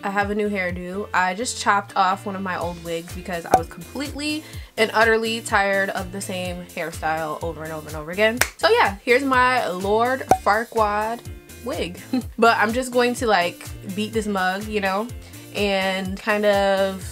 I have a new hairdo. I just chopped off one of my old wigs because I was completely and utterly tired of the same hairstyle over and over and over again. So yeah, here's my Lord Farquaad wig. But I'm just going to like beat this mug, you know, and kind of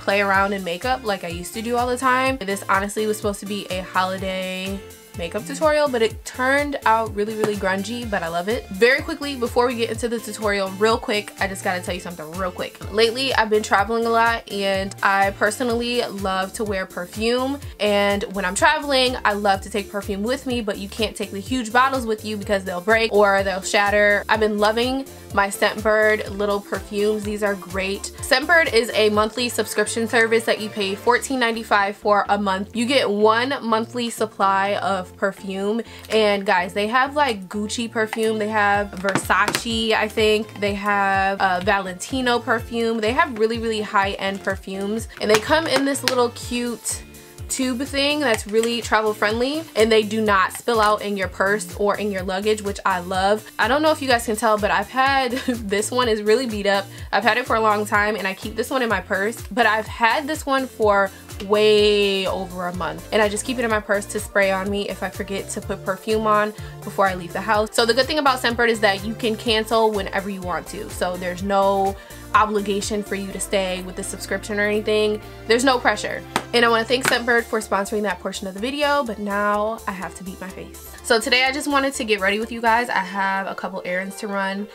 play around in makeup like I used to do all the time. This honestly was supposed to be a holiday makeup tutorial, but it turned out really grungy, but I love it. Very quickly, before we get into the tutorial, real quick, I just gotta tell you something real quick. Lately I've been traveling a lot, and I personally love to wear perfume, and when I'm traveling I love to take perfume with me, but you can't take the huge bottles with you because they'll break or they'll shatter. I've been loving my Scentbird little perfumes. These are great. Scentbird is a monthly subscription service that you pay $14.95 for a month. You get 1 monthly supply of perfume, and guys, they have like Gucci perfume, they have Versace, I think they have Valentino perfume. They have really high-end perfumes, and they come in this little cute tube thing that's really travel friendly, and they do not spill out in your purse or in your luggage, which I love. I don't know if you guys can tell, but I've had this one is really beat up. I've had it for a long time, and I keep this one in my purse, but I've had this one for way over a month, and I just keep it in my purse to spray on me if I forget to put perfume on before I leave the house. So the good thing about Scentbird is that you can cancel whenever you want to, so there's no obligation for you to stay with the subscription or anything. There's no pressure. And I want to thank Scentbird for sponsoring that portion of the video, but now I have to beat my face. So today I just wanted to get ready with you guys. I have a couple errands to run,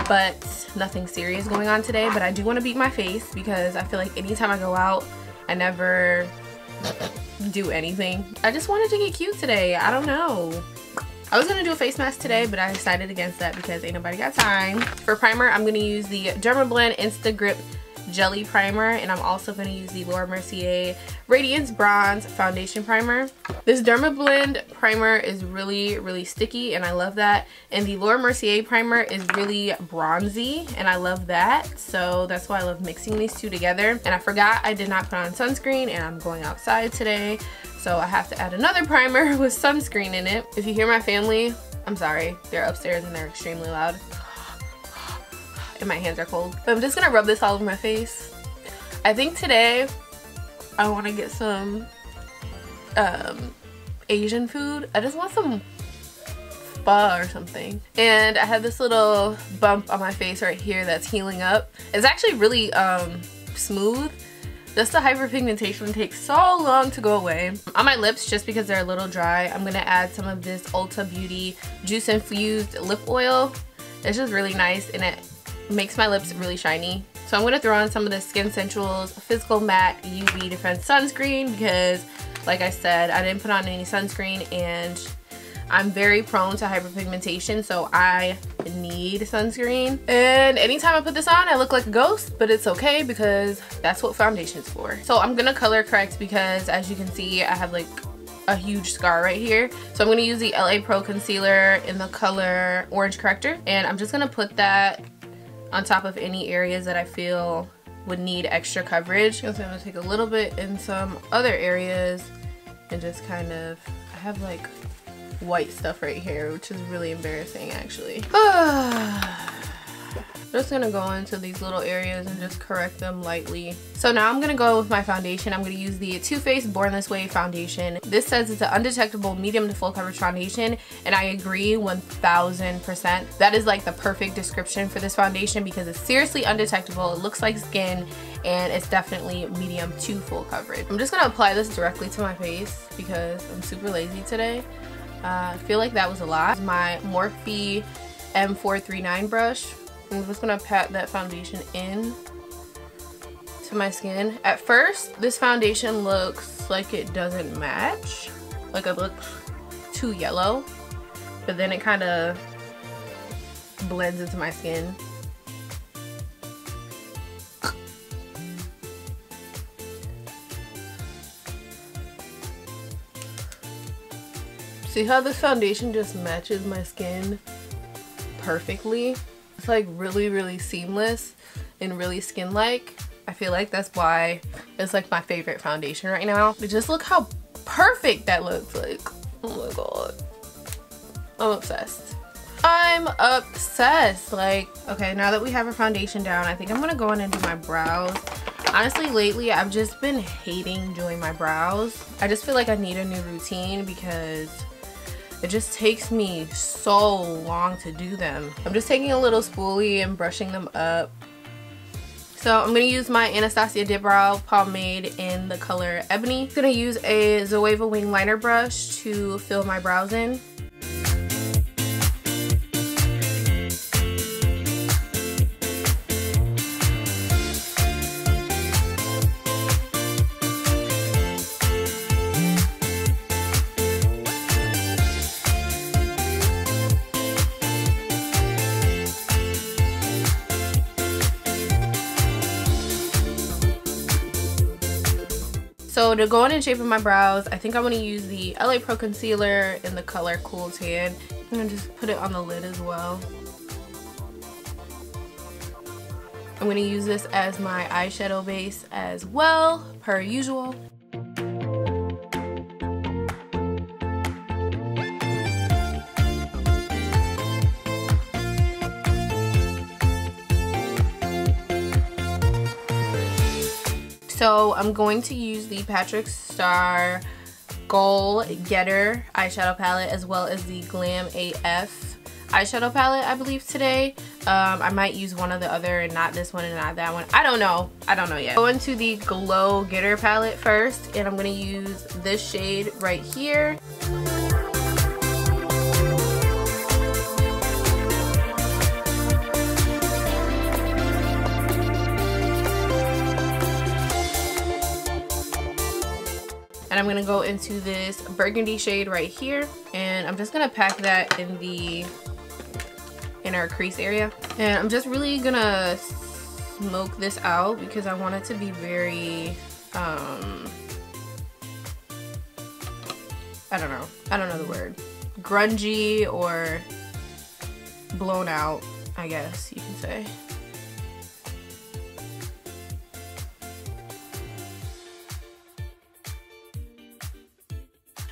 but nothing serious going on today, but I do want to beat my face because I feel like anytime I go out I never do anything. I just wanted to get cute today. I don't know. I was gonna do a face mask today, but I decided against that because ain't nobody got time. For primer, I'm gonna use the Dermablend Insta Grip Jelly Primer, and I'm also gonna use the Laura Mercier Radiance Bronze Foundation Primer. This Dermablend primer is really sticky, and I love that. And the Laura Mercier primer is really bronzy, and I love that. So that's why I love mixing these two together. And I forgot I did not put on sunscreen, and I'm going outside today, so I have to add another primer with sunscreen in it. If you hear my family, I'm sorry. They're upstairs and they're extremely loud. And my hands are cold. But I'm just gonna rub this all over my face. I think today I want to get some Asian food. I just want some pho or something. And I have this little bump on my face right here that's healing up. It's actually really smooth. Just the hyperpigmentation takes so long to go away. On my lips, just because they're a little dry, I'm gonna add some of this Ulta Beauty Juice Infused Lip Oil. It's just really nice, and it makes my lips really shiny. So I'm going to throw on some of the Skin Essentials Physical Matte UV Defense Sunscreen because, like I said, I didn't put on any sunscreen, and I'm very prone to hyperpigmentation, so I need sunscreen. And anytime I put this on, I look like a ghost, but it's okay because that's what foundation's for. So I'm going to color correct because, as you can see, I have like a huge scar right here. So I'm going to use the LA Pro Concealer in the color Orange Corrector, and I'm just going to put that on top of any areas that I feel would need extra coverage. So I'm going to take a little bit in some other areas and just kind of, I have like white stuff right here, which is really embarrassing actually. Just gonna go into these little areas and just correct them lightly. So now I'm gonna go with my foundation. I'm gonna use the Too Faced Born This Way foundation. This says it's an undetectable medium to full coverage foundation, and I agree 1000%. That is like the perfect description for this foundation because it's seriously undetectable. It looks like skin, and it's definitely medium to full coverage. I'm just gonna apply this directly to my face because I'm super lazy today. I feel like that was a lot. My Morphe M439 brush. I'm just gonna pat that foundation in to my skin. At first, this foundation looks like it doesn't match. Like it looks too yellow, but then it kind of blends into my skin. See how this foundation just matches my skin perfectly? It's like really seamless and really skin-like. I feel like that's why it's like my favorite foundation right now. But just look how perfect that looks like. Oh my god. I'm obsessed. I'm obsessed. Like, okay, now that we have our foundation down, I think I'm gonna go in and do my brows. Honestly, lately I've just been hating doing my brows. I just feel like I need a new routine because it just takes me so long to do them. I'm just taking a little spoolie and brushing them up. So I'm going to use my Anastasia Dip Brow Pomade in the color Ebony. I'm going to use a Zoeva Wing Liner Brush to fill my brows in. So to go in and shape my brows, I think I'm going to use the LA Pro Concealer in the color Cool Tan. I'm going to just put it on the lid as well. I'm going to use this as my eyeshadow base as well, per usual. So I'm going to use the Starr Goal Getter eyeshadow palette as well as the Glam AF eyeshadow palette, I believe, today. I might use one or the other and not this one and not that one. I don't know yet. Go into the Glow Getter palette first, and I'm going to use this shade right here. And I'm gonna go into this burgundy shade right here, and I'm just gonna pack that in the inner crease area. And I'm just really gonna smoke this out because I want it to be very I don't know the word, grungy or blown out, I guess you can say.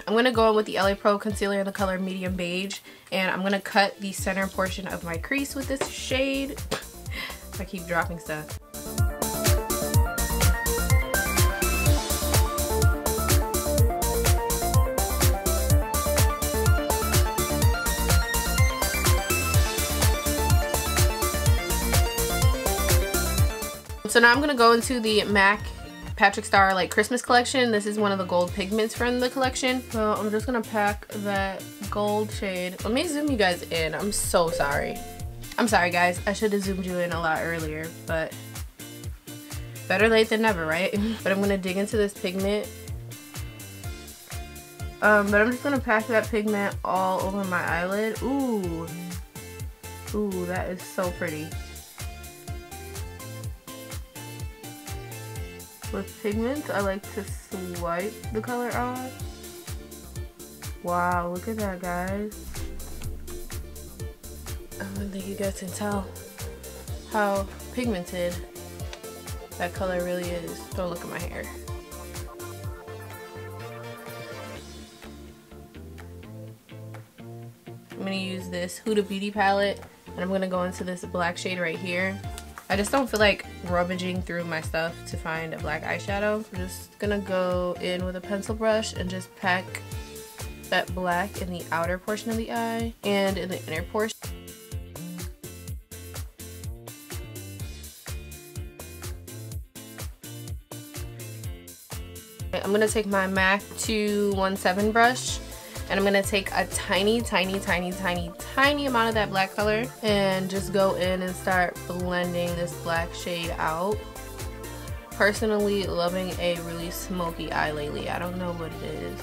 I'm going to go in with the LA Pro Concealer in the color Medium Beige, and I'm going to cut the center portion of my crease with this shade. I keep dropping stuff. So now I'm going to go into the MAC Patrick Starr like Christmas collection. This is one of the gold pigments from the collection. So I'm just gonna pack that gold shade. Let me zoom you guys in. I'm so sorry. I'm sorry guys. I should have zoomed you in a lot earlier, but better late than never, right? But I'm gonna dig into this pigment. But I'm just gonna pack that pigment all over my eyelid. Ooh. Ooh, that is so pretty. With pigments, I like to swipe the color on. Wow, look at that, guys. I don't think you guys can tell how pigmented that color really is. Don't look at my hair. I'm gonna use this Huda Beauty palette, and I'm gonna go into this black shade right here. I just don't feel like rummaging through my stuff to find a black eyeshadow. I'm just gonna go in with a pencil brush and just pack that black in the outer portion of the eye and in the inner portion. I'm gonna take my MAC 217 brush, and I'm gonna take a tiny amount of that black color and just go in and start blending this black shade out. Personally loving a really smoky eye lately. I don't know what it is.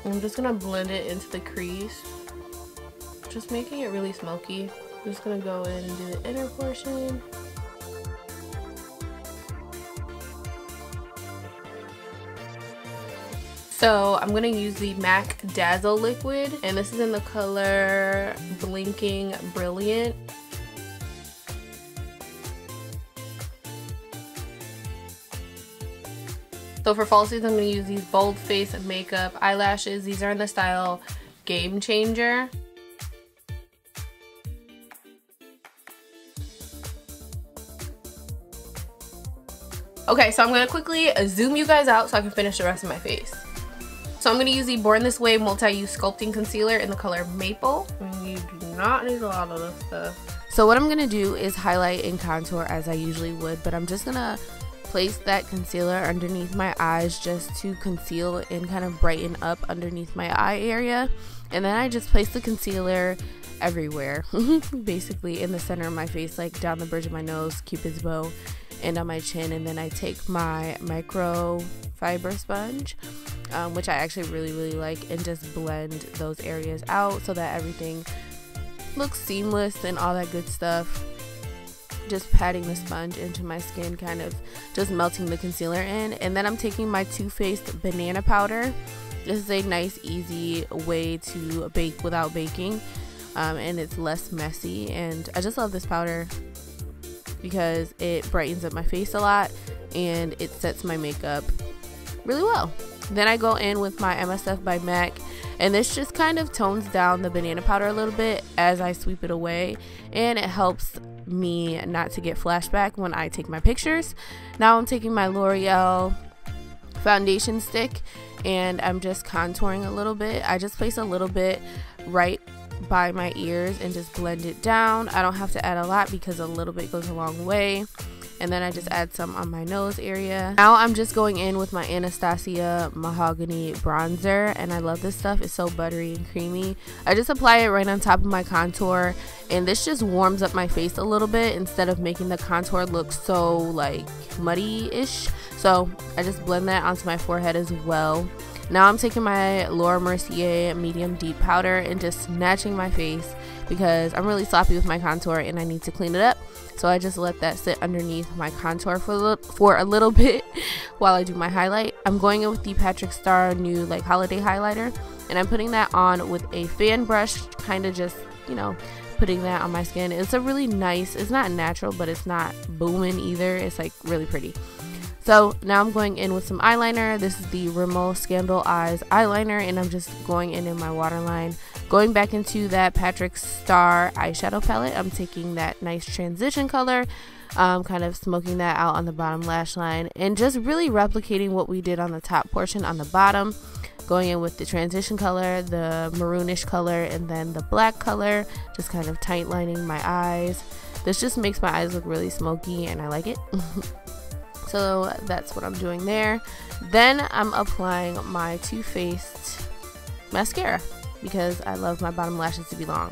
I'm just gonna blend it into the crease, just making it really smoky. I'm just gonna go in and do the inner portion. So I'm going to use the MAC Dazzle liquid, and this is in the color Blinking Brilliant. So for falsies, I'm going to use these bold face makeup eyelashes. These are in the style game changer. Okay, so I'm going to quickly zoom you guys out so I can finish the rest of my face. So I'm going to use the Born This Way Multi-Use Sculpting Concealer in the color Maple. You do not need a lot of this stuff. So what I'm going to do is highlight and contour as I usually would, but I'm just going to place that concealer underneath my eyes just to conceal and kind of brighten up underneath my eye area. And then I just place the concealer everywhere, basically in the center of my face, like down the bridge of my nose, Cupid's bow, and on my chin. And then I take my microfiber sponge, which I actually really like, and just blend those areas out so that everything looks seamless and all that good stuff. Just patting the sponge into my skin, kind of just melting the concealer in. And then I'm taking my Too Faced banana powder. This is a nice easy way to bake without baking, and it's less messy, and I just love this powder because it brightens up my face a lot and it sets my makeup really well. Then I go in with my MSF by MAC, and this just kind of tones down the banana powder a little bit as I sweep it away, and it helps me not to get flashback when I take my pictures. Now I'm taking my L'Oreal foundation stick and I'm just contouring a little bit. I just place a little bit right by my ears and just blend it down. I don't have to add a lot because a little bit goes a long way. And then I just add some on my nose area. Now I'm just going in with my Anastasia Mahogany bronzer, and I love this stuff. It's so buttery and creamy. I just apply it right on top of my contour, and this just warms up my face a little bit instead of making the contour look so like muddy-ish. So I just blend that onto my forehead as well. Now I'm taking my Laura Mercier medium deep powder and just snatching my face because I'm really sloppy with my contour and I need to clean it up. So I just let that sit underneath my contour for a little bit while I do my highlight. I'm going in with the Patrick Starr new like holiday highlighter, and I'm putting that on with a fan brush, kind of just, you know, putting that on my skin. It's a really nice, it's not natural, but it's not booming either. It's like really pretty. So now I'm going in with some eyeliner. This is the Rimmel Scandal Eyes eyeliner, and I'm just going in my waterline. Going back into that Patrick Starr eyeshadow palette, I'm taking that nice transition color, kind of smoking that out on the bottom lash line, and just really replicating what we did on the top portion on the bottom. Going in with the transition color, the maroonish color, and then the black color, just kind of tight lining my eyes. This just makes my eyes look really smoky, and I like it. So that's what I'm doing there. Then I'm applying my Too Faced mascara because I love my bottom lashes to be long.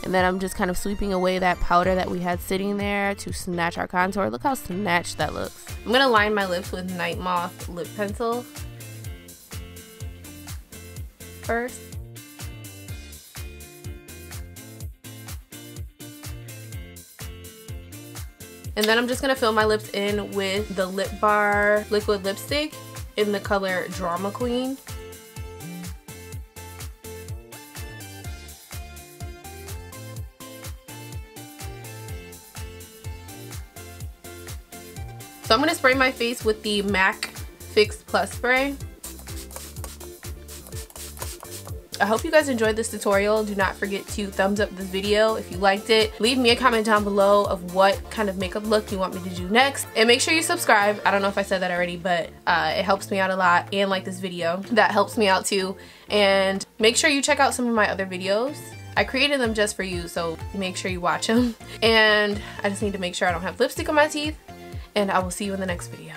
And then I'm just kind of sweeping away that powder that we had sitting there to snatch our contour. Look how snatched that looks. I'm gonna line my lips with Night Moth lip pencil first. And then I'm just going to fill my lips in with the Lip Bar liquid lipstick in the color Drama Queen. So I'm going to spray my face with the MAC Fix Plus spray. I hope you guys enjoyed this tutorial. Do not forget to thumbs up this video if you liked it. Leave me a comment down below of what kind of makeup look you want me to do next. And make sure you subscribe. I don't know if I said that already, but it helps me out a lot. And like this video, that helps me out too. And make sure you check out some of my other videos. I created them just for you, so make sure you watch them. And I just need to make sure I don't have lipstick on my teeth. And I will see you in the next video.